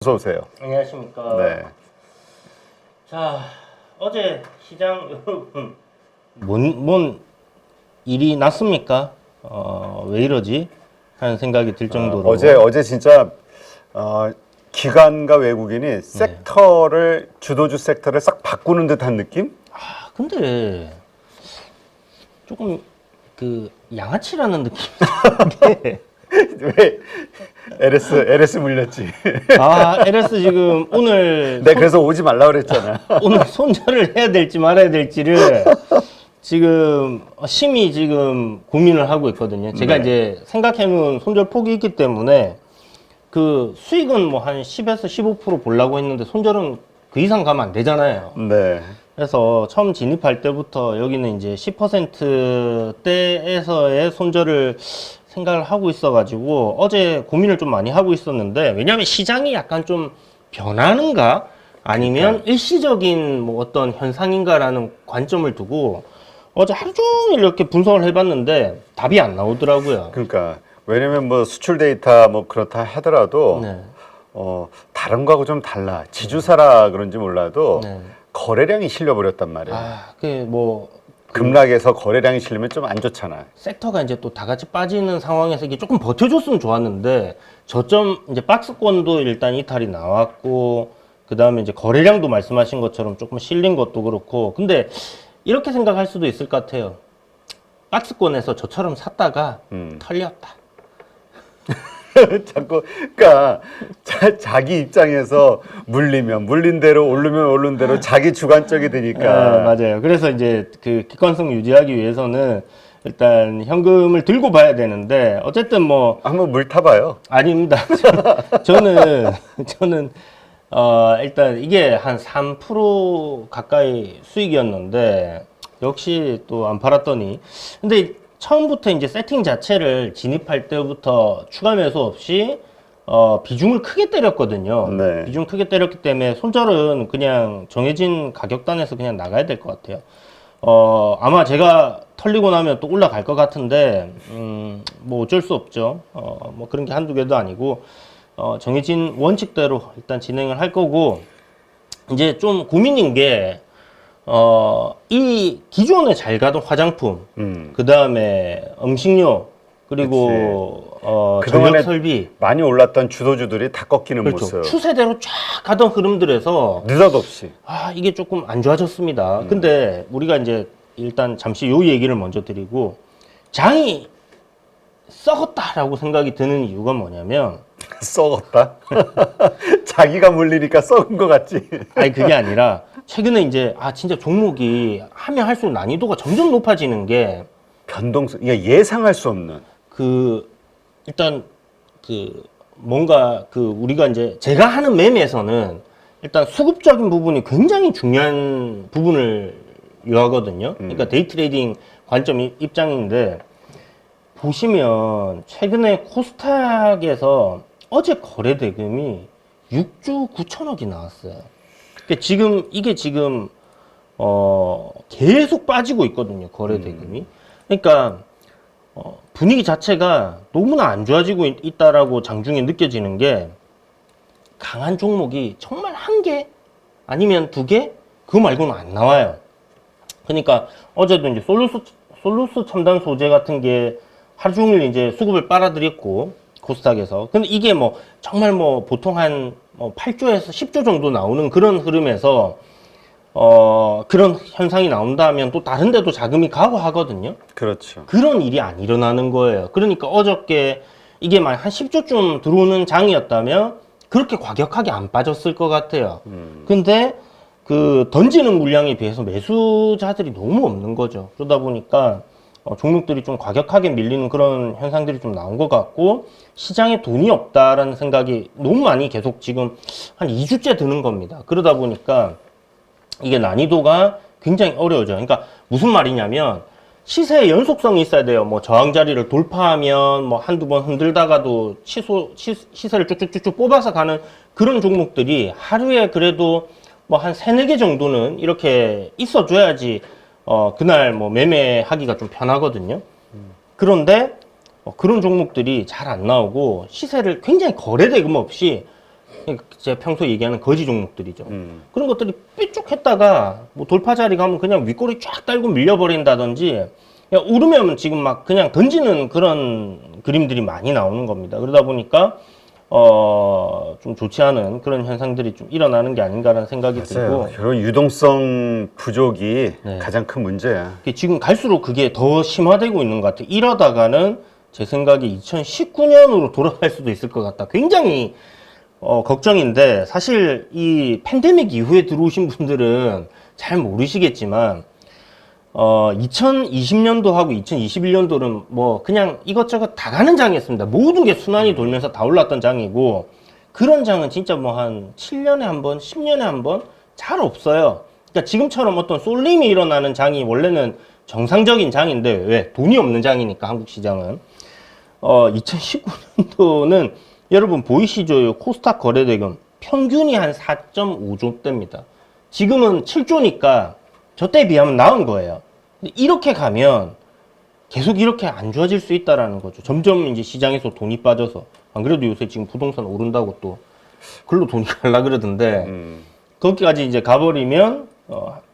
어서 오세요. 안녕하십니까. 네. 자, 어제 시장 여러분 뭔 일이 났습니까? 왜 이러지? 하는 생각이 들 정도로 어제 진짜 기관과 외국인이 섹터를 주도주 섹터를 싹 바꾸는 듯한 느낌? 근데 조금 그 양아치라는 느낌이 왜 LS 물렸지? LS 지금 오늘 내가 그래서 오지 말라 그랬잖아. 오늘 손절을 해야 될지 말아야 될지를 지금 심히 지금 고민을 하고 있거든요. 제가 네. 이제 생각해 놓은 손절 폭이 있기 때문에 그 수익은 뭐 한 10에서 15% 보려고 했는데 손절은 그 이상 가면 안 되잖아요. 네. 그래서 처음 진입할 때부터 여기는 이제 10%대에서의 손절을 생각을 하고 있어가지고 어제 고민을 좀 많이 하고 있었는데, 왜냐하면 시장이 약간 좀 변하는가 아니면 일시적인 뭐 어떤 현상인가라는 관점을 두고 어제 하루 종일 이렇게 분석을 해봤는데 답이 안 나오더라고요. 그러니까 왜냐면 뭐 수출 데이터 뭐 그렇다 하더라도 네. 다른 거하고 좀 달라. 지주사라 그런지 몰라도 네. 거래량이 실려버렸단 말이야. 그게 뭐 급락해서 거래량이 실리면 좀 안 좋잖아. 섹터가 이제 또 다 같이 빠지는 상황에서 이게 조금 버텨줬으면 좋았는데, 저점 이제 박스권도 일단 이탈이 나왔고, 그 다음에 이제 거래량도 말씀하신 것처럼 조금 실린 것도 그렇고, 근데 이렇게 생각할 수도 있을 것 같아요. 박스권에서 저처럼 샀다가 털렸다. 자꾸 그러니까 자기 입장에서 물린 대로 오른 대로 자기 주관적이 되니까. 맞아요. 그래서 이제 그 객관성 유지하기 위해서는 일단 현금을 들고 봐야 되는데, 어쨌든 뭐 한번 물 타봐요. 아닙니다. 저는 일단 이게 한 3% 가까이 수익이었는데 역시 또 안 팔았더니, 근데 처음부터 이제 세팅 자체를 진입할 때부터 추가 매수 없이 비중을 크게 때렸거든요. 네. 비중 크게 때렸기 때문에 손절은 그냥 정해진 가격단에서 그냥 나가야 될 것 같아요. 아마 제가 털리고 나면 또 올라갈 것 같은데, 뭐 어쩔 수 없죠. 뭐 그런 게 한두 개도 아니고, 정해진 원칙대로 일단 진행을 할 거고, 이제 좀 고민인 게, 이 기존에 잘 가던 화장품, 그 다음에 음식료, 그리고, 그동안에 전력 설비. 많이 올랐던 주도주들이 다 꺾이는 그렇죠. 모습. 추세대로 쫙 가던 흐름들에서, 느닷없이. 이게 조금 안 좋아졌습니다. 근데 우리가 이제 일단 잠시 요 얘기를 먼저 드리고, 장이 썩었다라고 생각이 드는 이유가 뭐냐면, 썩었다. 자기가 물리니까 썩은 것 같지. 아니 그게 아니라 최근에 이제 진짜 종목이 하면 할수록 난이도가 점점 높아지는 게, 변동성. 이게 예상할 수 없는. 일단 뭔가 우리가 이제 제가 하는 매매에서는 일단 수급적인 부분이 굉장히 중요한 부분을 요하거든요. 그러니까 데이 트레이딩 관점 입장인데, 보시면 최근에 코스닥에서 어제 거래 대금이 6조 9천억이 나왔어요. 그러니까 이게 지금 계속 빠지고 있거든요, 거래 대금이. 그러니까 분위기 자체가 너무나 안 좋아지고 있다라고 장중에 느껴지는 게, 강한 종목이 정말 한 개 아니면 두 개, 그거 말고는 안 나와요. 그러니까 어제도 이제 솔루스 첨단 소재 같은 게 하루 종일 이제 수급을 빨아들였고, 코스닥에서. 근데 이게 뭐 정말 뭐 보통 한 8조에서 10조 정도 나오는 그런 흐름에서 그런 현상이 나온다면 또 다른 데도 자금이 가고 하거든요. 그렇죠. 그런 일이 안 일어나는 거예요. 그러니까 어저께 이게 만약 한 10조쯤 들어오는 장이었다면 그렇게 과격하게 안 빠졌을 것 같아요. 근데 던지는 물량에 비해서 매수자들이 너무 없는 거죠. 그러다 보니까 종목들이 좀 과격하게 밀리는 그런 현상들이 좀 나온 것 같고, 시장에 돈이 없다라는 생각이 너무 많이 계속 지금 한 2주째 드는 겁니다. 그러다 보니까 이게 난이도가 굉장히 어려워져요. 그러니까 무슨 말이냐면, 시세의 연속성이 있어야 돼요. 뭐 저항 자리를 돌파하면 뭐 한두 번 흔들다가도 시세를 쭉쭉쭉쭉 뽑아서 가는 그런 종목들이 하루에 그래도 뭐 한 3-4개 정도는 이렇게 있어줘야지 그날 뭐 매매하기가 좀 편하거든요. 그런데 그런 종목들이 잘 안 나오고, 시세를 굉장히 거래 대금 없이 제가 평소에 얘기하는 거지 종목들이죠. 그런 것들이 삐쭉했다가 뭐 돌파 자리 가면 그냥 윗꼬리 쫙 달고 밀려버린다든지 그냥 오르면 지금 막 그냥 던지는 그런 그림들이 많이 나오는 겁니다. 그러다 보니까 좀 좋지 않은 그런 현상들이 좀 일어나는 게 아닌가라는 생각이 들고 그런 유동성 부족이 네. 가장 큰 문제야. 지금 갈수록 그게 더 심화되고 있는 것 같아요. 이러다가는 제 생각에 2019년으로 돌아갈 수도 있을 것 같다. 굉장히 걱정인데 사실 이 팬데믹 이후에 들어오신 분들은 잘 모르시겠지만 2020년도하고 2021년도는 뭐 그냥 이것저것 다 가는 장이었습니다. 모든 게 순환이 돌면서 다 올랐던 장이고 그런 장은 진짜 뭐 한 7년에 한 번, 10년에 한 번 잘 없어요. 그러니까 지금처럼 어떤 쏠림이 일어나는 장이 원래는 정상적인 장인데 왜? 돈이 없는 장이니까 한국 시장은 2019년도는 여러분 보이시죠? 코스닥 거래대금 평균이 한 4.5조대입니다. 지금은 7조니까 저때 비하면 나은 거예요. 근데 이렇게 가면 계속 이렇게 안 좋아질 수 있다라는 거죠. 점점 이제 시장에서 돈이 빠져서 안 그래도 요새 지금 부동산 오른다고 또 글로 돈이 갈라 그러던데 거기까지 이제 가버리면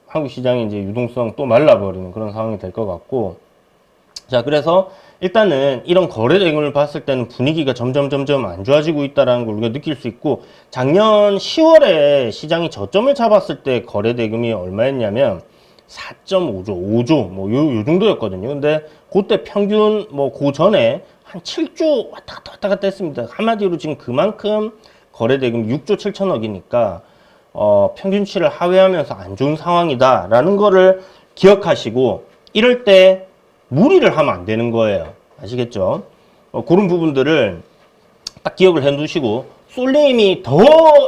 한국 시장의 이제 유동성 또 말라버리는 그런 상황이 될 것 같고 자 그래서 일단은 이런 거래 대금을 봤을 때는 분위기가 점점 안 좋아지고 있다는 걸 우리가 느낄 수 있고 작년 10월에 시장이 저점을 잡았을 때 거래 대금이 얼마였냐면 4.5조, 5조 뭐 요 정도였거든요. 근데 그때 평균 뭐 그 전에 한 7조 왔다 갔다 했습니다. 한마디로 지금 그만큼 거래 대금 6조 7천억이니까 평균치를 하회하면서 안 좋은 상황이다라는 거를 기억하시고 이럴 때 무리를 하면 안 되는 거예요. 아시겠죠? 그런 부분들을 딱 기억을 해 두시고 쏠림이 더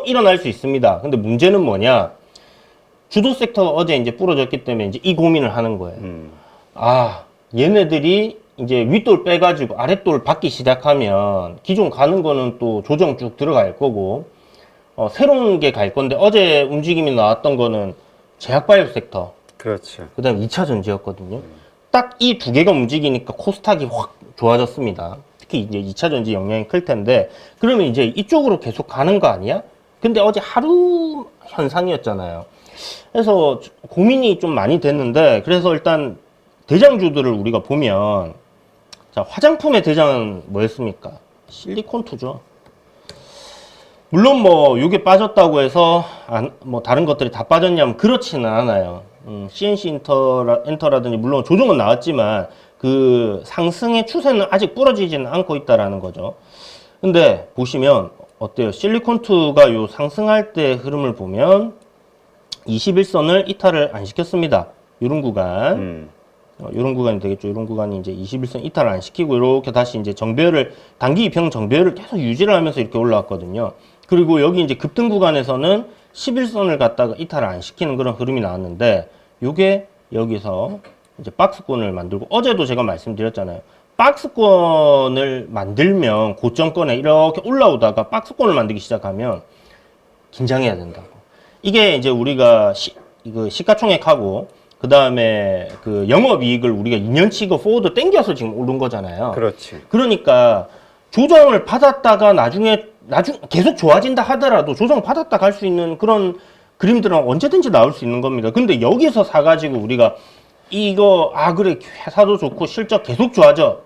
일어날 수 있습니다. 근데 문제는 뭐냐? 주도 섹터가 어제 이제 부러졌기 때문에 이제 이 고민을 하는 거예요. 아, 얘네들이 이제 윗돌 빼가지고 아랫돌 받기 시작하면 기존 가는 거는 또 조정 쭉 들어갈 거고 새로운 게 갈 건데 어제 움직임이 나왔던 거는 제약바이오 섹터. 그렇죠. 그 다음에 2차 전지였거든요. 딱 이 두 개가 움직이니까 코스닥이 확 좋아졌습니다. 특히 이제 2차 전지 영향이 클 텐데, 그러면 이제 이쪽으로 계속 가는 거 아니야? 근데 어제 하루 현상이었잖아요. 그래서 고민이 좀 많이 됐는데, 그래서 일단 대장주들을 우리가 보면, 자, 화장품의 대장은 뭐였습니까? 실리콘투죠. 물론 뭐, 요게 빠졌다고 해서, 뭐, 다른 것들이 다 빠졌냐면 그렇지는 않아요. CNC 엔터라든지 물론 조정은 나왔지만 그 상승의 추세는 아직 부러지지는 않고 있다라는 거죠. 근데 보시면 어때요? 실리콘2가 요 상승할 때 흐름을 보면 21선을 이탈을 안 시켰습니다. 요런 구간. 요런 구간이 되겠죠. 요런 구간이 이제 21선 이탈을 안 시키고 이렇게 다시 이제 정배열을 단기 이평 정배열을 계속 유지를 하면서 이렇게 올라왔거든요. 그리고 여기 이제 급등 구간에서는 11선을 갖다가 이탈을 안 시키는 그런 흐름이 나왔는데 요게 여기서 이제 박스권을 만들고 어제도 제가 말씀드렸잖아요. 박스권을 만들면 고점권에 이렇게 올라오다가 박스권을 만들기 시작하면 긴장해야 된다고. 이게 이제 우리가 이거 시가총액하고 그 다음에 그 영업이익을 우리가 2년치 그 포워드 땡겨서 지금 오른 거잖아요. 그렇지. 그러니까 조정을 받았다가 나중에 계속 좋아진다 하더라도 조정 받았다 갈 수 있는 그런 그림들은 언제든지 나올 수 있는 겁니다. 근데 여기서 사가지고 우리가 이거 그래 회사도 좋고 실적 계속 좋아져.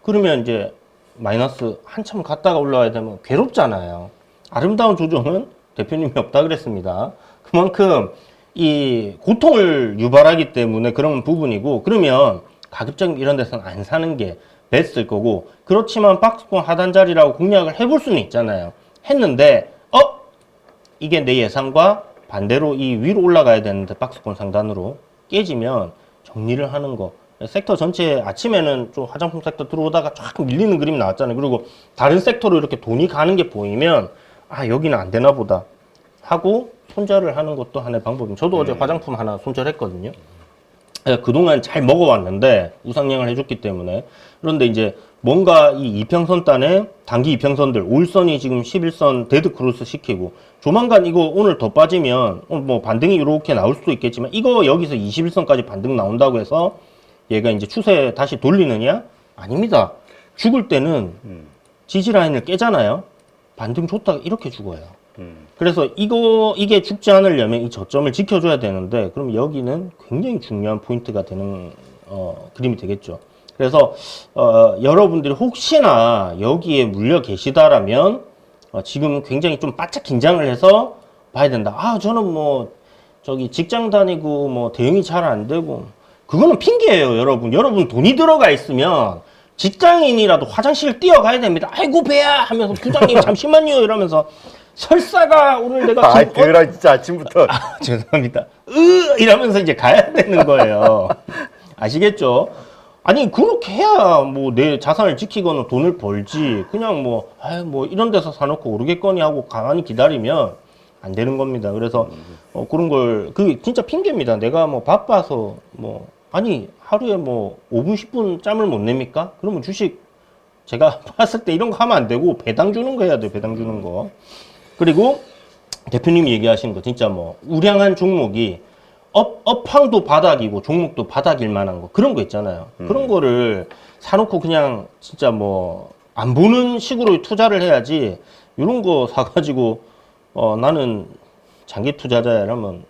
그러면 이제 마이너스 한참 갔다가 올라와야 되면 괴롭잖아요. 아름다운 조정은 대표님이 없다 그랬습니다. 그만큼 이 고통을 유발하기 때문에 그런 부분이고 그러면 가급적 이런 데서는 안 사는 게 베스트일 거고 그렇지만 박스권 하단 자리라고 공략을 해볼 수는 있잖아요. 했는데 이게 내 예상과 반대로 이 위로 올라가야 되는데 박스권 상단으로 깨지면 정리를 하는 거. 섹터 전체 아침에는 좀 화장품 섹터 들어오다가 쫙 밀리는 그림이 나왔잖아요. 그리고 다른 섹터로 이렇게 돈이 가는 게 보이면 여기는 안 되나 보다 하고 손절을 하는 것도 하나의 방법입니다. 저도 어제 화장품 하나 손절했거든요. 그동안 잘 먹어왔는데 우상향을 해줬기 때문에. 그런데 이제 뭔가 이 이평선단에 단기 이평선들 5일선이 지금 11선 데드 크로스 시키고 조만간 이거 오늘 더 빠지면 뭐 반등이 이렇게 나올 수도 있겠지만 이거 여기서 21선까지 반등 나온다고 해서 얘가 이제 추세 다시 돌리느냐? 아닙니다. 죽을 때는 지지라인을 깨잖아요. 반등 줬다가 이렇게 죽어요. 그래서 이게 죽지 않으려면 이 저점을 지켜줘야 되는데, 그럼 여기는 굉장히 중요한 포인트가 되는, 그림이 되겠죠. 그래서, 여러분들이 혹시나 여기에 물려 계시다라면, 지금 굉장히 좀 바짝 긴장을 해서 봐야 된다. 아, 저는 뭐, 저기 직장 다니고 뭐 대응이 잘 안 되고. 그거는 핑계예요, 여러분. 여러분 돈이 들어가 있으면 직장인이라도 화장실 뛰어가야 됩니다. 아이고, 배야! 하면서 부장님 잠시만요! 이러면서 설사가 오늘 내가 아, 그라 진짜 아침부터. 죄송합니다. 이러면서 이제 가야 되는 거예요. 아시겠죠? 아니, 그렇게 해야 뭐 내 자산을 지키거나 돈을 벌지. 그냥 뭐, 뭐 이런 데서 사놓고 오르겠거니 하고 가만히 기다리면 안 되는 겁니다. 그래서 그런 걸, 그게 진짜 핑계입니다. 내가 뭐 바빠서 뭐, 아니, 하루에 뭐 5분, 10분 짬을 못 냅니까? 그러면 주식 제가 봤을 때 이런 거 하면 안 되고 배당 주는 거 해야 돼요. 배당 주는 거. 그리고 대표님이 얘기하신 거 진짜 뭐 우량한 종목이 업황도 바닥이고 종목도 바닥일 만한 거 그런 거 있잖아요. 그런 거를 사놓고 그냥 진짜 뭐 안 보는 식으로 투자를 해야지 이런 거 사가지고 나는 장기 투자자야 이러면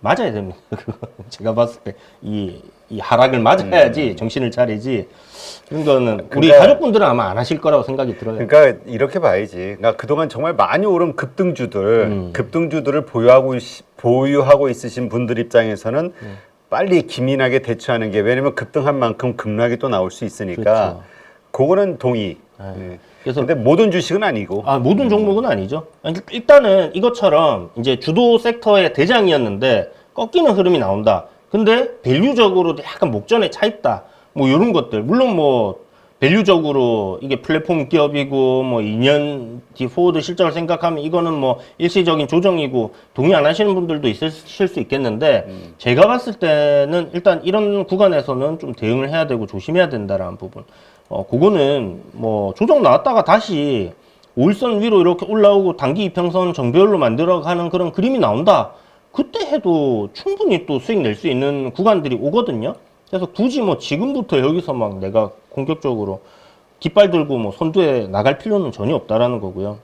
맞아야 됩니다. 그거 제가 봤을 때 이 하락을 맞아야지 정신을 차리지. 그런 거는 우리 가족분들은 아마 안 하실 거라고 생각이 들어요. 그러니까 이렇게 봐야지. 그러니까 그동안 정말 많이 오른 급등주들을 보유하고 있으신 분들 입장에서는 빨리 기민하게 대처하는 게, 왜냐면 급등한 만큼 급락이 또 나올 수 있으니까. 그렇죠. 그거는 동의. 그래서 근데 모든 주식은 아니고. 모든 종목은 아니죠. 일단은 이것처럼 이제 주도 섹터의 대장이었는데 꺾이는 흐름이 나온다. 근데 밸류적으로 약간 목전에 차 있다. 뭐 이런 것들. 물론 뭐 밸류적으로 이게 플랫폼 기업이고 뭐 2년 뒤 포워드 실적을 생각하면 이거는 뭐 일시적인 조정이고 동의 안 하시는 분들도 있으실 수 있겠는데 제가 봤을 때는 일단 이런 구간에서는 좀 대응을 해야 되고 조심해야 된다라는 부분. 그거는 뭐 조정 나왔다가 다시 5일선 위로 이렇게 올라오고 단기 이평선 정배열로 만들어가는 그런 그림이 나온다. 그때 해도 충분히 또 수익 낼 수 있는 구간들이 오거든요. 그래서 굳이 뭐 지금부터 여기서 막 내가 공격적으로 깃발 들고 뭐 선두에 나갈 필요는 전혀 없다라는 거고요.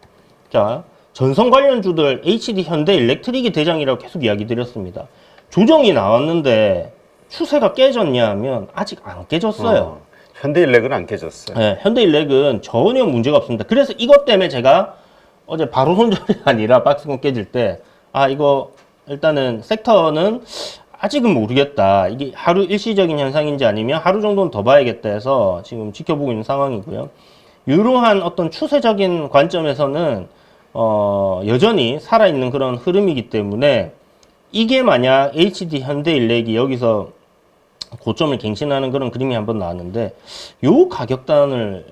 자, 전선 관련주들 HD 현대 일렉트릭이 대장이라고 계속 이야기 드렸습니다. 조정이 나왔는데 추세가 깨졌냐 하면 아직 안 깨졌어요. 현대일렉은 안 깨졌어요. 네, 현대일렉은 전혀 문제가 없습니다. 그래서 이것 때문에 제가 어제 바로 손절이 아니라 박스권 깨질 때, 이거 일단은 섹터는 아직은 모르겠다. 이게 하루 일시적인 현상인지 아니면 하루 정도는 더 봐야겠다 해서 지금 지켜보고 있는 상황이고요. 이러한 어떤 추세적인 관점에서는 여전히 살아있는 그런 흐름이기 때문에 이게 만약 HD 현대일렉이 여기서 고점을 갱신하는 그런 그림이 한번 나왔는데 요 가격단을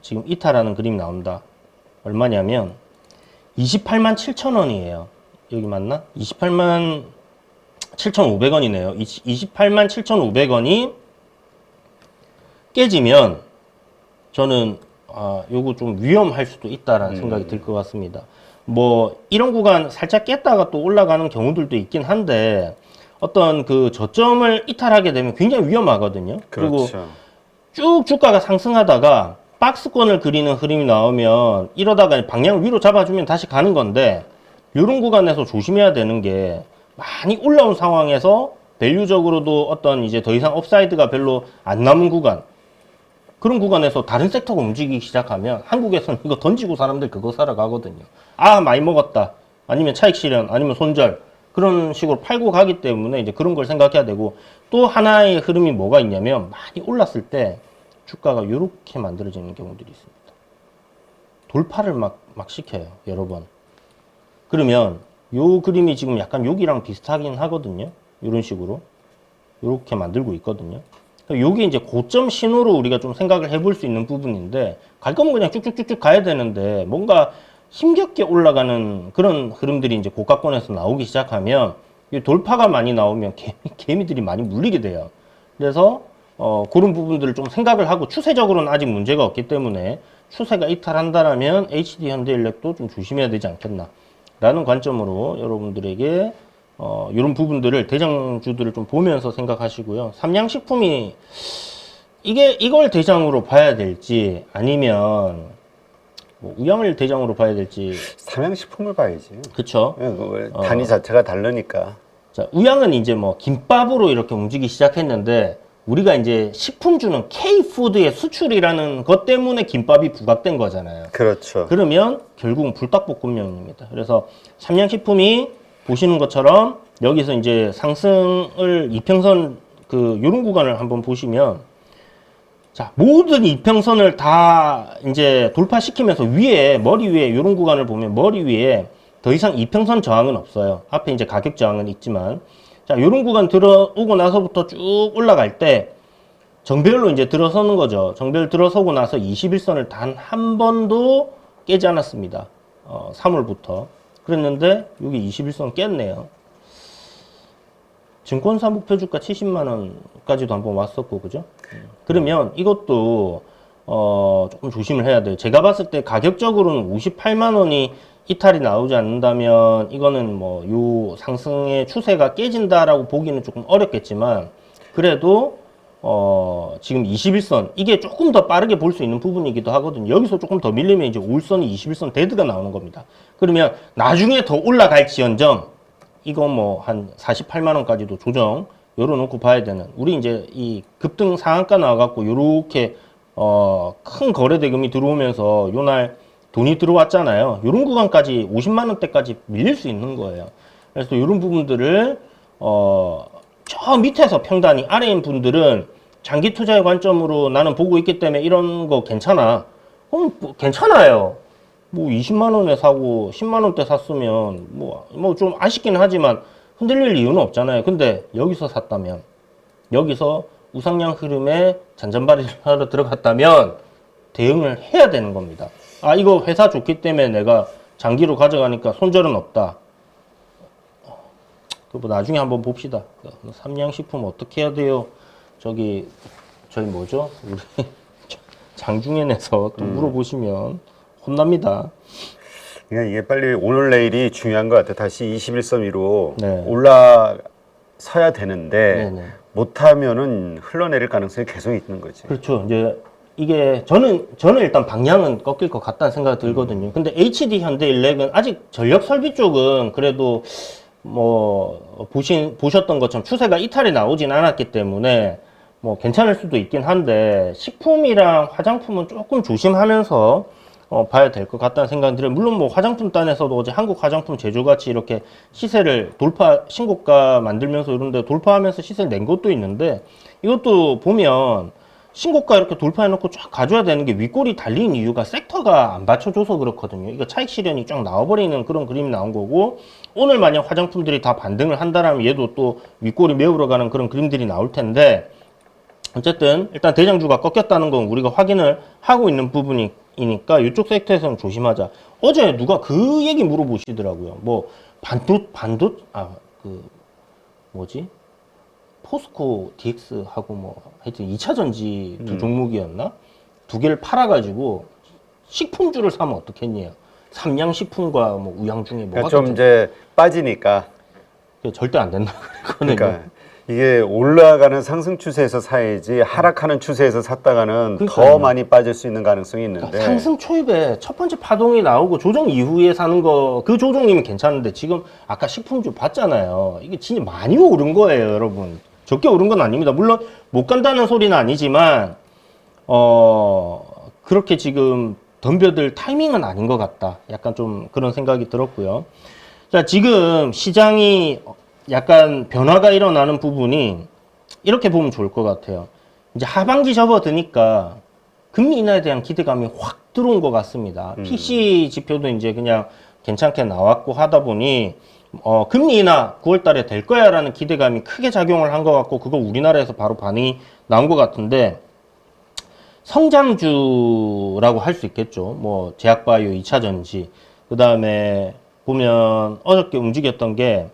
지금 이탈하는 그림이 나온다. 얼마냐면 28만 7천 원이에요. 여기 맞나? 28만 7,500원이네요. 28만 7,500원이 깨지면 저는 요거 좀 위험할 수도 있다라는 생각이 들 것 같습니다. 뭐 이런 구간 살짝 깼다가 또 올라가는 경우들도 있긴 한데 어떤 그 저점을 이탈하게 되면 굉장히 위험하거든요. 그리고 그렇죠. 쭉 주가가 상승하다가 박스권을 그리는 흐름이 나오면 이러다가 방향을 위로 잡아주면 다시 가는 건데 이런 구간에서 조심해야 되는 게 많이 올라온 상황에서 밸류적으로도 어떤 이제 더 이상 업사이드가 별로 안 남은 구간, 그런 구간에서 다른 섹터가 움직이기 시작하면 한국에서는 이거 던지고 사람들 그거 사러 가거든요. 많이 먹었다. 아니면 차익 실현, 아니면 손절. 그런 식으로 팔고 가기 때문에 이제 그런 걸 생각해야 되고, 또 하나의 흐름이 뭐가 있냐면 많이 올랐을 때 주가가 이렇게 만들어지는 경우들이 있습니다. 돌파를 막 시켜요. 여러 번. 그러면 요 그림이 지금 약간 여기랑 비슷하긴 하거든요. 이런 식으로. 이렇게 만들고 있거든요. 요게 이제 고점 신호로 우리가 좀 생각을 해볼 수 있는 부분인데, 갈 거면 그냥 쭉쭉쭉쭉 가야 되는데, 뭔가 힘겹게 올라가는 그런 흐름들이 이제 고가권에서 나오기 시작하면, 이 돌파가 많이 나오면 개미들이 많이 물리게 돼요. 그래서, 그런 부분들을 좀 생각을 하고, 추세적으로는 아직 문제가 없기 때문에, 추세가 이탈한다라면 HD 현대일렉도 좀 조심해야 되지 않겠나. 라는 관점으로 여러분들에게 이런 부분들을 대장주들을 좀 보면서 생각하시고요. 삼양식품이 이걸 대장으로 봐야 될지 아니면 뭐 우양을 대장으로 봐야 될지. 삼양식품을 봐야지. 그쵸? 단위 자체가 다르니까. 자, 우양은 이제 뭐 김밥으로 이렇게 움직이기 시작했는데 우리가 이제 식품주는 K푸드의 수출이라는 것 때문에 김밥이 부각된 거잖아요. 그렇죠. 그러면 결국은 불닭볶음면입니다. 그래서 삼양식품이 보시는 것처럼 여기서 이제 상승을 이평선 요런 구간을 한번 보시면 자, 모든 이평선을 다 이제 돌파시키면서 머리 위에 요런 구간을 보면 머리 위에 더 이상 이평선 저항은 없어요. 앞에 이제 가격 저항은 있지만 자, 요런 구간 들어오고 나서부터 쭉 올라갈 때 정배열로 이제 들어서는 거죠. 정배열 들어서고 나서 21선을 단 한 번도 깨지 않았습니다. 3월부터. 그랬는데 여기 21선 깼네요. 증권사 목표주가 70만 원까지도 한번 왔었고, 그죠? 그러면 이것도 조금 조심을 해야 돼요. 제가 봤을 때 가격적으로는 58만 원이 이탈이 나오지 않는다면 이거는 뭐 요 상승의 추세가 깨진다라고 보기는 조금 어렵겠지만 그래도 지금 21선 이게 조금 더 빠르게 볼 수 있는 부분이기도 하거든요. 여기서 조금 더 밀리면 이제 5일선이 21선 데드가 나오는 겁니다. 그러면 나중에 더 올라갈지언정 이거 뭐 한 48만 원까지도 조정 열어놓고 봐야 되는 우리 이제 이 급등 상한가 나와갖고 요렇게 큰 거래 대금이 들어오면서 요날 돈이 들어왔잖아요. 요런 구간까지 50만 원대까지 밀릴 수 있는 거예요. 그래서 요런 부분들을 저 밑에서 평단이 아래인 분들은 장기 투자의 관점으로 나는 보고 있기 때문에 이런 거 괜찮아. 뭐 괜찮아요. 뭐 20만 원에 사고 10만 원대 샀으면 뭐 좀 아쉽긴 하지만 흔들릴 이유는 없잖아요. 근데 여기서 샀다면 여기서 우상향 흐름에 잔잔바리를 하러 들어갔다면 대응을 해야 되는 겁니다. 아, 이거 회사 좋기 때문에 내가 장기로 가져가니까 손절은 없다. 뭐 나중에 한번 봅시다. 삼양식품 어떻게 해야 돼요? 저희 뭐죠? 우리 장중현에서 또 물어보시면 혼납니다. 그러니까 이게 빨리 오늘 내일이 중요한 것 같아. 다시 21선 위로 네. 올라서야 되는데 네네. 못하면은 흘러내릴 가능성이 계속 있는 거지. 그렇죠. 이제 이게 저는 일단 방향은 꺾일 것 같다는 생각이 들거든요. 근데 HD 현대일렉은 아직 전력 설비 쪽은 그래도 뭐 보셨던 것처럼 추세가 이탈이 나오진 않았기 때문에 뭐 괜찮을 수도 있긴 한데 식품이랑 화장품은 조금 조심하면서 봐야 될 것 같다는 생각이 들어요. 물론 뭐 화장품 단에서도 어제 한국 화장품 제조같이 이렇게 시세를 신고가 만들면서 이런 데 돌파하면서 시세를 낸 것도 있는데 이것도 보면 신고가 이렇게 돌파해놓고 쫙 가져야 되는 게 윗골이 달린 이유가 섹터가 안 받쳐줘서 그렇거든요. 이거 차익 실현이 쫙 나와버리는 그런 그림이 나온 거고 오늘 만약 화장품들이 다 반등을 한다라면 얘도 또 윗골이 메우러 가는 그런 그림들이 나올 텐데 어쨌든 일단 대장주가 꺾였다는 건 우리가 확인을 하고 있는 부분이니까 이쪽 섹터에서는 조심하자. 어제 누가 그 얘기 물어보시더라고요. 뭐 뭐지? 포스코 DX하고 뭐 하여튼 2차 전지 두 종목이었나? 두 개를 팔아가지고 식품주를 사면 어떻겠냐? 삼양식품과 뭐 우양 중에 뭐가 그러니까 좀 이제 빠지니까. 절대 안 된다 그랬거든요. 그러니까 이게 올라가는 상승 추세에서 사야지 하락하는 추세에서 샀다가는 그러니까요. 더 많이 빠질 수 있는 가능성이 있는데. 그러니까 상승 초입에 첫 번째 파동이 나오고 조정 이후에 사는 거 그 조정이면 괜찮은데 지금 아까 식품주 봤잖아요. 이게 진짜 많이 오른 거예요, 여러분. 적게 오른 건 아닙니다. 물론 못 간다는 소리는 아니지만 그렇게 지금 덤벼들 타이밍은 아닌 것 같다. 약간 좀 그런 생각이 들었고요. 자, 지금 시장이 약간 변화가 일어나는 부분이 이렇게 보면 좋을 것 같아요. 이제 하반기 접어드니까 금리 인하에 대한 기대감이 확 들어온 것 같습니다. PC 지표도 이제 그냥 괜찮게 나왔고 하다 보니 금리 인하 9월 달에 될 거야 라는 기대감이 크게 작용을 한 것 같고 그거 우리나라에서 바로 반응이 나온 것 같은데 성장주라고 할 수 있겠죠. 뭐 제약바이오 2차 전지 그 다음에 보면 어저께 움직였던 게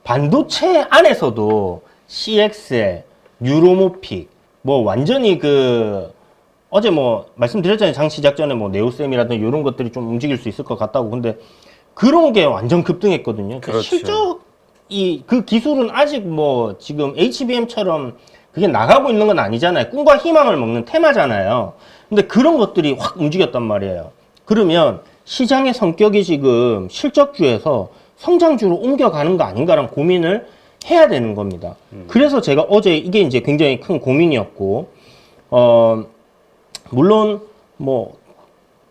반도체 안에서도 CXL, 유로모픽 뭐 완전히 어제 뭐 말씀드렸잖아요. 장 시작 전에 뭐 네오셈이라든지 이런 것들이 좀 움직일 수 있을 것 같다고. 근데 그런 게 완전 급등했거든요. 그렇죠. 그 기술은 아직 뭐 지금 HBM처럼 그게 나가고 있는 건 아니잖아요. 꿈과 희망을 먹는 테마잖아요. 근데 그런 것들이 확 움직였단 말이에요. 그러면 시장의 성격이 지금 실적주에서 성장주로 옮겨가는 거 아닌가라는 고민을 해야 되는 겁니다. 그래서 제가 어제 이게 이제 굉장히 큰 고민이었고, 물론 뭐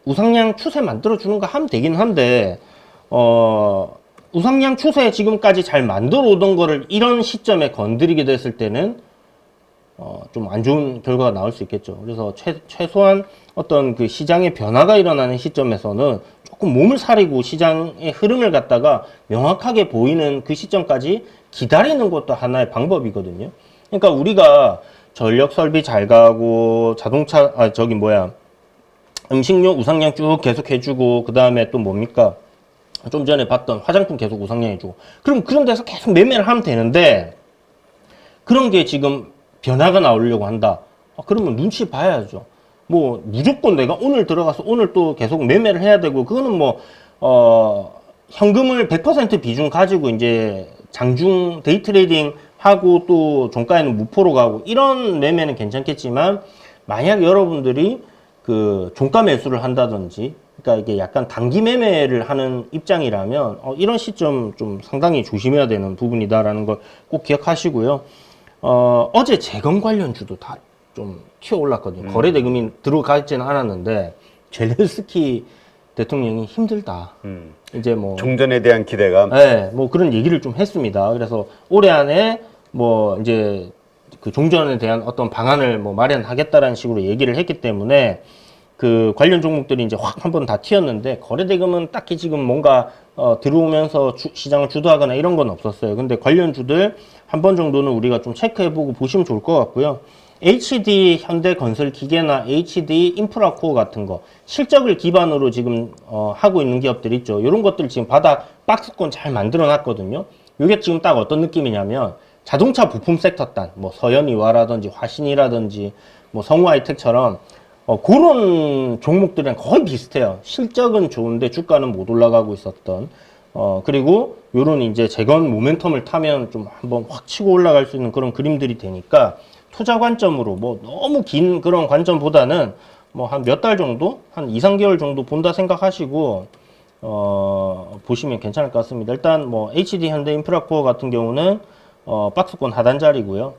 우상향 추세 만들어주는 거 하면 되긴 한데, 우상향 추세 지금까지 잘 만들어 오던 거를 이런 시점에 건드리게 됐을 때는 좀 안 좋은 결과가 나올 수 있겠죠. 그래서 최소한 어떤 그 시장의 변화가 일어나는 시점에서는 조금 몸을 사리고 시장의 흐름을 갖다가 명확하게 보이는 그 시점까지 기다리는 것도 하나의 방법이거든요. 그러니까 우리가 전력 설비 잘 가고 자동차, 음식료 우상향 쭉 계속 해주고, 그 다음에 또 뭡니까? 좀 전에 봤던 화장품 계속 우상향해주고. 그럼 그런 데서 계속 매매를 하면 되는데, 그런 게 지금 변화가 나오려고 한다. 그러면 눈치 봐야죠. 뭐, 무조건 내가 오늘 들어가서 오늘 또 계속 매매를 해야 되고, 그거는 뭐, 현금을 100% 비중 가지고 이제 장중 데이 트레이딩 하고 또 종가에는 무포로 가고, 이런 매매는 괜찮겠지만, 만약 여러분들이 그 종가 매수를 한다든지, 그러니까 이게 약간 단기 매매를 하는 입장이라면 이런 시점 좀 상당히 조심해야 되는 부분이다라는 걸 꼭 기억하시고요. 어제 재건 관련주도 다 좀 튀어 올랐거든요. 거래 대금이 들어가지는 않았는데 젤렌스키 대통령이 힘들다. 이제 뭐 종전에 대한 기대감. 네, 뭐 그런 얘기를 좀 했습니다. 그래서 올해 안에 뭐 이제 그 종전에 대한 어떤 방안을 뭐 마련하겠다라는 식으로 얘기를 했기 때문에 그 관련 종목들이 이제 확 한번 다 튀었는데 거래 대금은 딱히 지금 뭔가 들어오면서 시장을 주도하거나 이런 건 없었어요. 근데 관련주들 한 번 정도는 우리가 좀 체크해보고 보시면 좋을 것 같고요. HD 현대건설기계나 HD 인프라코어 같은 거 실적을 기반으로 지금 하고 있는 기업들 있죠. 이런 것들 지금 바닥 박스권 잘 만들어 놨거든요. 이게 지금 딱 어떤 느낌이냐면 자동차 부품 섹터 단, 뭐 서현이와라든지 화신이라든지 뭐 성우하이텍처럼 그런 종목들이랑 거의 비슷해요. 실적은 좋은데 주가는 못 올라가고 있었던. 그리고 요런 이제 재건 모멘텀을 타면 좀 한번 확 치고 올라갈 수 있는 그런 그림들이 되니까 투자 관점으로 뭐 너무 긴 그런 관점보다는 뭐 한 몇 달 정도? 한 2, 3개월 정도 본다 생각하시고, 보시면 괜찮을 것 같습니다. 일단 뭐 HD 현대인프라코어 같은 경우는, 박스권 하단자리고요.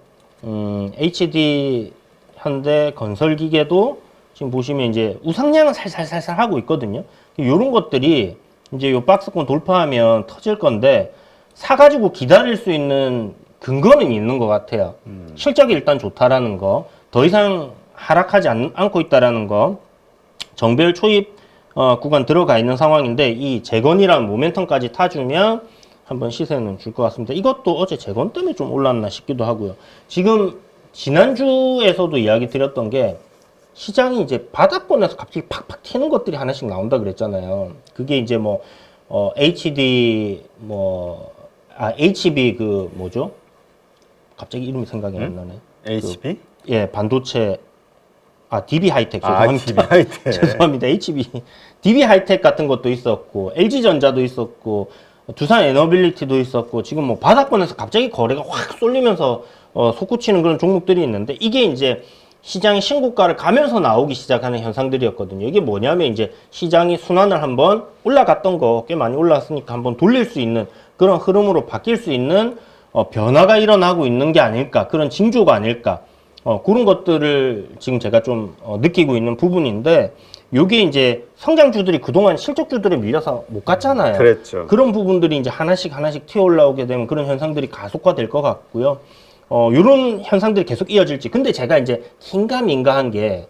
HD 현대건설기계도 지금 보시면 이제 우상향은 살살살살 하고 있거든요. 요런 것들이 이제 요 박스권 돌파하면 터질 건데, 사가지고 기다릴 수 있는 근거는 있는 것 같아요. 실적이 일단 좋다라는 거, 더 이상 하락하지 않고 있다라는 거, 정배열 초입 구간 들어가 있는 상황인데 이 재건이라는 모멘텀까지 타주면 한번 시세는 줄 것 같습니다. 이것도 어제 재건 때문에 좀 올랐나 싶기도 하고요. 지금 지난주에서도 이야기 드렸던 게 시장이 이제 바닥권에서 갑자기 팍팍 튀는 것들이 하나씩 나온다 그랬잖아요. 그게 이제 뭐 HD HB 그 뭐죠? 갑자기 이름이 생각이 안 나네. HB? 예, 반도체. DB 하이텍 죄송합니다. DB 하이텍. 죄송합니다. HB. DB 하이텍 같은 것도 있었고, LG전자도 있었고, 두산 에너빌리티도 있었고, 지금 뭐 바닥권에서 갑자기 거래가 확 쏠리면서 솟구치는 그런 종목들이 있는데, 이게 이제 시장이 신고가를 가면서 나오기 시작하는 현상들이었거든요. 이게 뭐냐면 이제 시장이 순환을 한번 올라갔던 거 꽤 많이 올랐으니까 한번 돌릴 수 있는 그런 흐름으로 바뀔 수 있는 변화가 일어나고 있는 게 아닐까, 그런 징조가 아닐까, 그런 것들을 지금 제가 좀 느끼고 있는 부분인데, 요게 이제 성장주들이 그동안 실적주들에 밀려서 못 갔잖아요. 그랬죠. 그런 부분들이 이제 하나씩 튀어 올라오게 되면 그런 현상들이 가속화될 것 같고요. 요런 현상들이 계속 이어질지. 근데 제가 이제 긴가민가한 게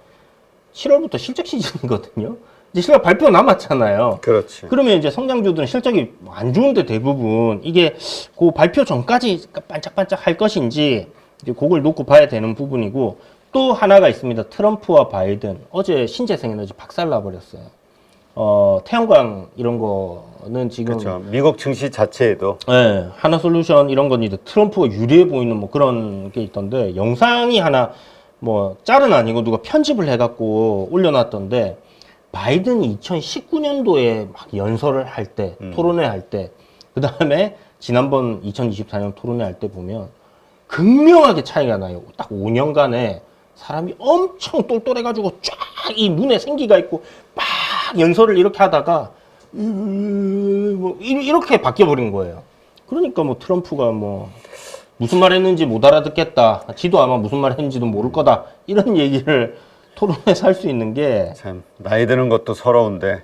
7월부터 실적 시즌이거든요. 이제 실적 발표 남았잖아요. 그렇지. 그러면 이제 성장주들은 실적이 안 좋은데 대부분 이게 그 발표 전까지 반짝반짝 할 것인지 이제 그걸 놓고 봐야 되는 부분이고, 또 하나가 있습니다. 트럼프와 바이든. 어제 신재생에너지 박살나 버렸어요. 태양광 이런 거는 지금 그렇죠. 미국 증시 자체에도 네, 하나솔루션 이런 건 이제 트럼프가 유리해 보이는 뭐 그런 게 있던데, 영상이 하나 뭐 짤은 아니고 누가 편집을 해갖고 올려놨던데, 바이든이 2019년도에 막 연설을 할 때, 토론회 할 때, 그 다음에 지난번 2024년 토론회 할 때 보면 극명하게 차이가 나요. 딱 5년간에 사람이 엄청 똘똘해가지고 쫙 이 눈에 생기가 있고 막 연설을 이렇게 하다가 뭐 이렇게 바뀌어버린 거예요. 그러니까 뭐 트럼프가 뭐 무슨 말 했는지 못 알아듣겠다. 지도 아마 무슨 말 했는지도 모를 거다. 이런 얘기를 토론에서 할 수 있는 게 참 나이 드는 것도 서러운데.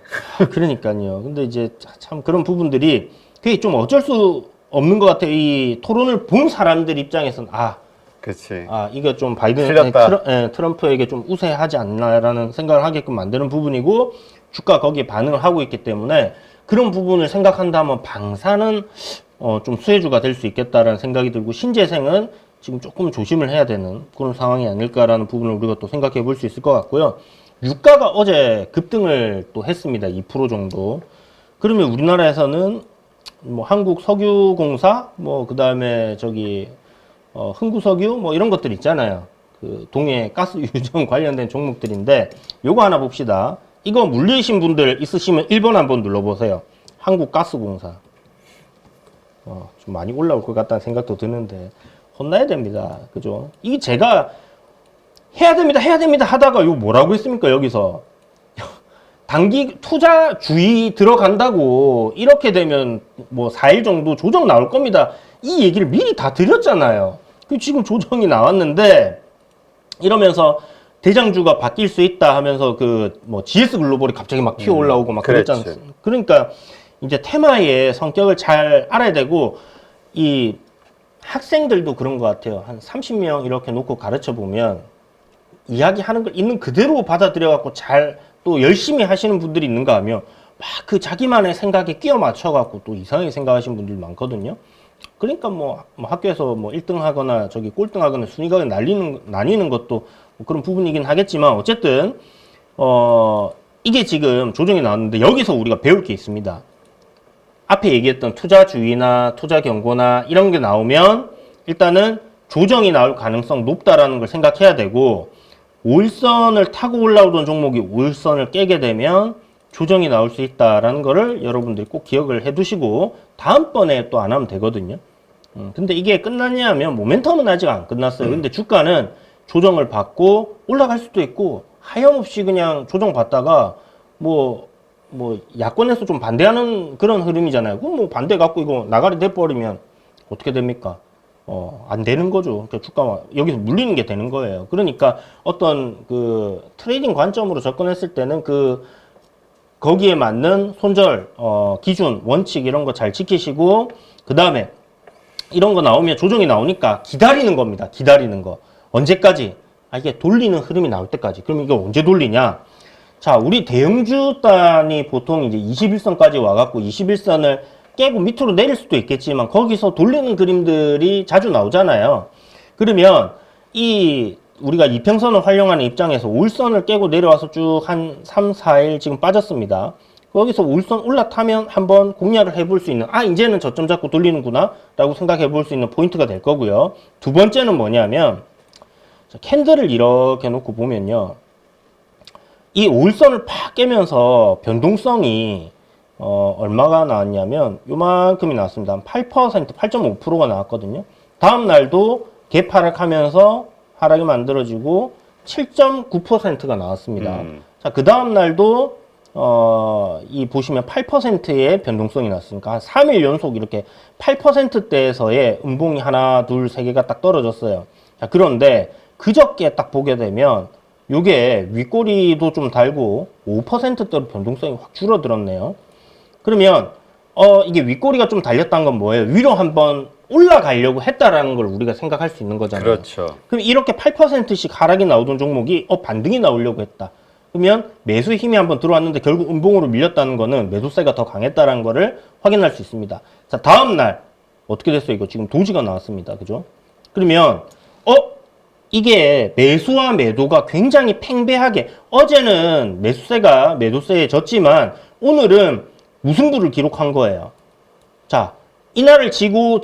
그러니까요. 근데 이제 참 그런 부분들이 그게 좀 어쩔 수 없는 것 같아요. 이 토론을 본 사람들 입장에서는 그렇지. 이거 좀 바이든 틀렸다. 트럼프에게 좀 우세하지 않나라는 생각을 하게끔 만드는 부분이고 주가 거기에 반응을 하고 있기 때문에 그런 부분을 생각한다면 방사는 좀 수혜주가 될 수 있겠다라는 생각이 들고 신재생은 지금 조금 조심을 해야 되는 그런 상황이 아닐까라는 부분을 우리가 또 생각해 볼 수 있을 것 같고요. 유가가 어제 급등을 또 했습니다. 2% 정도. 그러면 우리나라에서는 뭐 한국석유공사, 뭐 그다음에 저기 흥구석유 뭐 이런 것들 있잖아요. 그 동해 가스 유전 관련된 종목들인데 요거 하나 봅시다. 이거 물리신 분들 있으시면 1번 한번 눌러보세요. 한국가스공사. 좀 많이 올라올 것 같다는 생각도 드는데 혼나야 됩니다. 그죠? 이게 제가 해야 됩니다 하다가 이거 뭐라고 했습니까? 여기서 단기 투자 주의 들어간다고 이렇게 되면 뭐 4일 정도 조정 나올 겁니다. 이 얘기를 미리 다 드렸잖아요. 지금 조정이 나왔는데 이러면서 대장주가 바뀔 수 있다 하면서 그 뭐 GS 글로벌이 갑자기 막 튀어 올라오고 막 그랬잖아요. 그러니까 이제 테마의 성격을 잘 알아야 되고 이 학생들도 그런 것 같아요. 한 30명 이렇게 놓고 가르쳐 보면 이야기하는 걸 있는 그대로 받아들여 갖고 잘 또 열심히 하시는 분들이 있는가 하면 막 그 자기만의 생각에 끼워 맞춰 갖고 또 이상하게 생각하시는 분들 많거든요. 그러니까 뭐 학교에서 뭐 1등 하거나 저기 꼴등 하거나 순위가 나뉘는 것도 뭐 그런 부분이긴 하겠지만 어쨌든 이게 지금 조정이 나왔는데 여기서 우리가 배울 게 있습니다. 앞에 얘기했던 투자 주의나 투자 경고나 이런 게 나오면 일단은 조정이 나올 가능성 높다라는 걸 생각해야 되고 5일선을 타고 올라오던 종목이 5일선을 깨게 되면 조정이 나올 수 있다라는 거를 여러분들이 꼭 기억을 해 두시고 다음번에 또 안 하면 되거든요. 근데 이게 끝났냐 하면 모멘텀은 아직 안 끝났어요. 근데 주가는 조정을 받고 올라갈 수도 있고 하염없이 그냥 조정 받다가 뭐 야권에서 좀 반대하는 그런 흐름이잖아요. 그럼 뭐 반대 갖고 이거 나가리 돼버리면 어떻게 됩니까? 안 되는 거죠. 그러니까 주가가 여기서 물리는 게 되는 거예요. 그러니까 어떤 그 트레이딩 관점으로 접근했을 때는 거기에 맞는 손절, 기준, 원칙 이런 거 잘 지키시고 그 다음에 이런 거 나오면 조정이 나오니까 기다리는 겁니다. 기다리는 거. 언제까지? 이게 돌리는 흐름이 나올 때까지. 그럼 이거 언제 돌리냐? 자, 우리 대형주단이 보통 이제 21선까지 와갖고 21선을 깨고 밑으로 내릴 수도 있겠지만 거기서 돌리는 그림들이 자주 나오잖아요. 그러면 우리가 이평선을 활용하는 입장에서 5일선을 깨고 내려와서 쭉 한 3, 4일 지금 빠졌습니다. 거기서 5일선 올라타면 한번 공략을 해볼 수 있는 이제는 저점 잡고 돌리는구나 라고 생각해 볼 수 있는 포인트가 될 거고요. 두 번째는 뭐냐면 캔들을 이렇게 놓고 보면요. 이 5일선을 팍 깨면서 변동성이 얼마가 나왔냐면 요만큼이 나왔습니다. 한 8%, 8.5%가 나왔거든요. 다음 날도 개파락하면서 하락이 만들어지고 7.9%가 나왔습니다. 자, 그 다음 날도 보시면 8%의 변동성이 났으니까 한 3일 연속 이렇게 8%대에서의 음봉이 하나, 둘, 세 개가 딱 떨어졌어요. 자, 그런데 그저께 딱 보게 되면 요게 윗꼬리도 좀 달고 5%대로 변동성이 확 줄어들었네요. 그러면 이게 윗꼬리가 좀 달렸다는 건 뭐예요? 위로 한번 올라가려고 했다라는 걸 우리가 생각할 수 있는 거잖아요. 그렇죠. 그럼 이렇게 8%씩 하락이 나오던 종목이 반등이 나오려고 했다. 그러면 매수의 힘이 한번 들어왔는데 결국 음봉으로 밀렸다는 거는 매도세가 더 강했다라는 거를 확인할 수 있습니다. 자, 다음 날 어떻게 됐어요? 이거 지금 도지가 나왔습니다. 그죠? 그러면 이게 매수와 매도가 굉장히 팽배하게 어제는 매도세에 졌지만 오늘은 무승부를 기록한 거예요. 자, 이날을 지고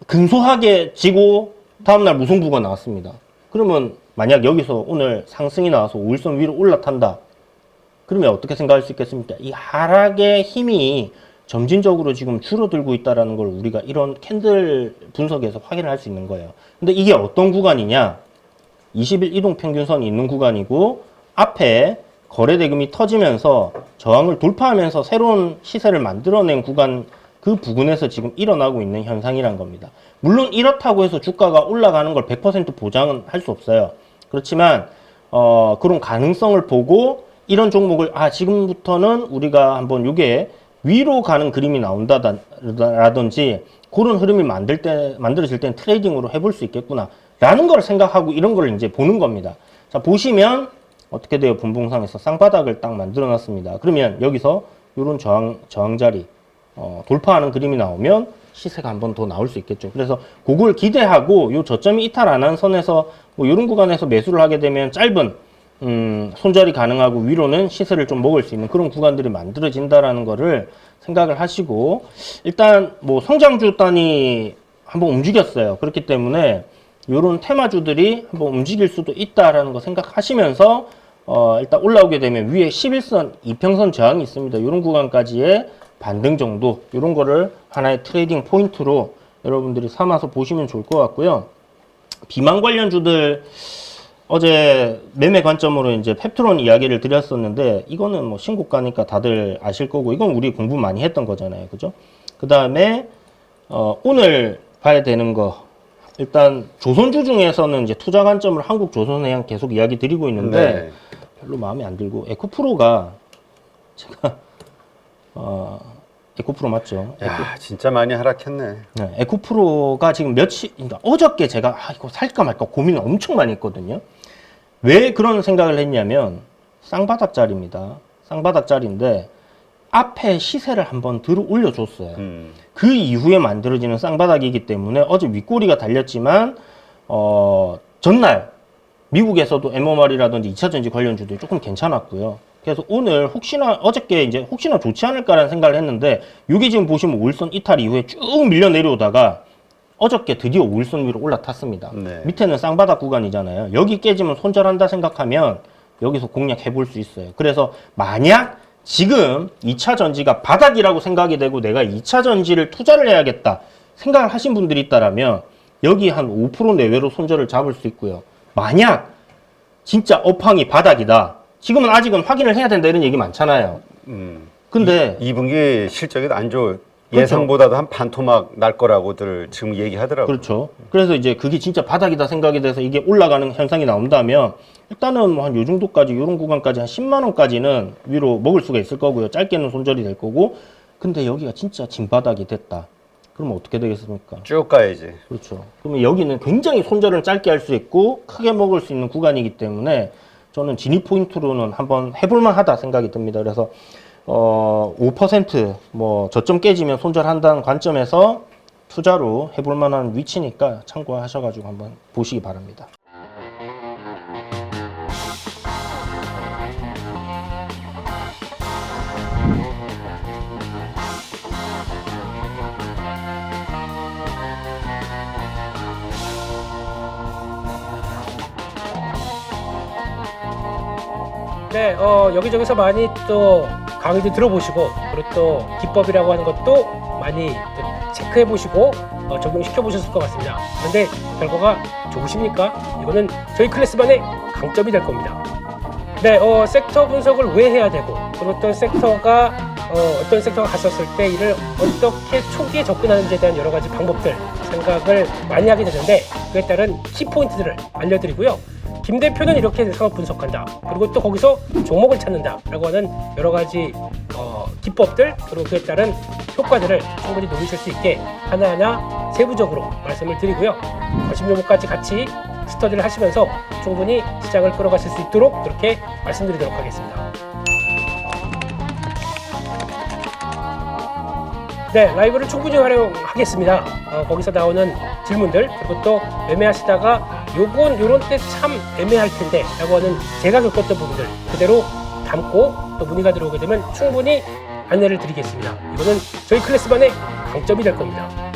근소하게 지고 다음날 무승부가 나왔습니다. 그러면 만약 여기서 오늘 상승이 나와서 5일선 위로 올라탄다. 그러면 어떻게 생각할 수 있겠습니까? 이 하락의 힘이 점진적으로 지금 줄어들고 있다라는 걸 우리가 이런 캔들 분석에서 확인을 할 수 있는 거예요. 근데 이게 어떤 구간이냐? 20일 이동 평균선이 있는 구간이고 앞에 거래 대금이 터지면서 저항을 돌파하면서 새로운 시세를 만들어낸 구간, 그 부근에서 지금 일어나고 있는 현상이란 겁니다. 물론 이렇다고 해서 주가가 올라가는 걸 100% 보장은 할 수 없어요. 그렇지만 그런 가능성을 보고 이런 종목을 지금부터는 우리가 한번 요게 위로 가는 그림이 나온다라든지 그런 흐름이 만들어질 때는 트레이딩으로 해볼 수 있겠구나 라는 걸 생각하고 이런 걸 이제 보는 겁니다. 자, 보시면 어떻게 돼요? 분봉상에서 쌍바닥을 딱 만들어 놨습니다. 그러면 여기서 이런 저항 자리 돌파하는 그림이 나오면 시세가 한 번 더 나올 수 있겠죠. 그래서 그걸 기대하고 요 저점이 이탈 안 한 선에서 뭐 이런 구간에서 매수를 하게 되면 짧은 손절이 가능하고 위로는 시세를 좀 먹을 수 있는 그런 구간들이 만들어진다라는 거를 생각을 하시고, 일단 뭐 성장주 단이 한번 움직였어요. 그렇기 때문에 이런 테마주들이 한번 움직일 수도 있다라는 거 생각하시면서 일단 올라오게 되면 위에 11선 이평선 저항이 있습니다. 이런 구간까지의 반등 정도, 이런 거를 하나의 트레이딩 포인트로 여러분들이 삼아서 보시면 좋을 것 같고요. 비만 관련주들 어제 매매 관점으로 이제 펩트론 이야기를 드렸었는데, 이거는 뭐 신고가니까 다들 아실 거고, 이건 우리 공부 많이 했던 거잖아요. 그죠? 그 다음에 오늘 봐야 되는 거, 일단 조선주 중에서는 이제 투자 관점을 한국조선해양 계속 이야기 드리고 있는데 네. 별로 마음에 안 들고, 에코프로가 제가 에코프로 맞죠? 야, 진짜 많이 하락했네. 네, 에코프로가 지금 그러니까 어저께 제가 이거 살까 말까 고민을 엄청 많이 했거든요. 왜 그런 생각을 했냐면 쌍바닥짜리입니다. 쌍바닥짜리인데 앞에 시세를 한번 들어 올려줬어요. 그 이후에 만들어지는 쌍바닥이기 때문에 어제 윗꼬리가 달렸지만 전날 미국에서도 MMR이라든지 2차전지 관련주들이 조금 괜찮았고요. 그래서 오늘 어저께 이제 혹시나 좋지 않을까라는 생각을 했는데, 이게 지금 보시면 5일선 이탈 이후에 쭉 밀려 내려오다가 어저께 드디어 5일선 위로 올라탔습니다. 네. 밑에는 쌍바닥 구간이잖아요. 여기 깨지면 손절한다 생각하면 여기서 공략해 볼 수 있어요. 그래서 만약 지금 2차 전지가 바닥이라고 생각이 되고 내가 2차 전지를 투자를 해야겠다 생각을 하신 분들이 있다라면 여기 한 5% 내외로 손절을 잡을 수 있고요. 만약 진짜 업황이 바닥이다, 지금은 아직은 확인을 해야 된다 이런 얘기 많잖아요. 근데 2분기 실적이 안 좋아. 그렇죠. 예상보다도 한 반토막 날 거라고들 지금 얘기하더라고요. 그렇죠. 그래서 이제 그게 진짜 바닥이다 생각이 돼서 이게 올라가는 현상이 나온다면 일단은 뭐 한 요 정도까지, 요런 구간까지 한 10만 원까지는 위로 먹을 수가 있을 거고요. 짧게는 손절이 될 거고. 근데 여기가 진짜 진바닥이 됐다. 그러면 어떻게 되겠습니까? 쭉 가야지. 그렇죠. 그러면 여기는 굉장히 손절을 짧게 할 수 있고 크게 먹을 수 있는 구간이기 때문에 저는 진입 포인트로는 한번 해볼만 하다 생각이 듭니다. 그래서 5% 저점 깨지면 손절한다는 관점에서 투자로 해볼 만한 위치니까 참고하셔가지고 한번 보시기 바랍니다. 네, 여기저기서 많이 또 강의도 들어보시고, 그리고 또 기법이라고 하는 것도 많이 또 체크해보시고 적용시켜보셨을 것 같습니다. 그런데 결과가 좋으십니까? 이거는 저희 클래스만의 강점이 될 겁니다. 네, 섹터 분석을 왜 해야 되고, 그리고 어떤 섹터가 갔었을 때 이를 어떻게 초기에 접근하는지에 대한 여러 가지 방법들 생각을 많이 하게 되는데, 그에 따른 키포인트들을 알려드리고요. 김 대표는 이렇게 상업 분석한다, 그리고 또 거기서 종목을 찾는다 라고 하는 여러 가지 기법들, 그리고 그에 따른 효과들을 충분히 노리실 수 있게 하나하나 세부적으로 말씀을 드리고요. 관심 종목까지 같이 스터디를 하시면서 충분히 시장을 끌어가실 수 있도록 그렇게 말씀드리도록 하겠습니다. 네, 라이브를 충분히 활용하겠습니다. 거기서 나오는 질문들, 그리고 또 매매하시다가 요런 때 참 애매할 텐데 라고 하는 제가 겪었던 부분들 그대로 담고 또 문의가 들어오게 되면 충분히 안내를 드리겠습니다. 이거는 저희 클래스만의 강점이 될 겁니다.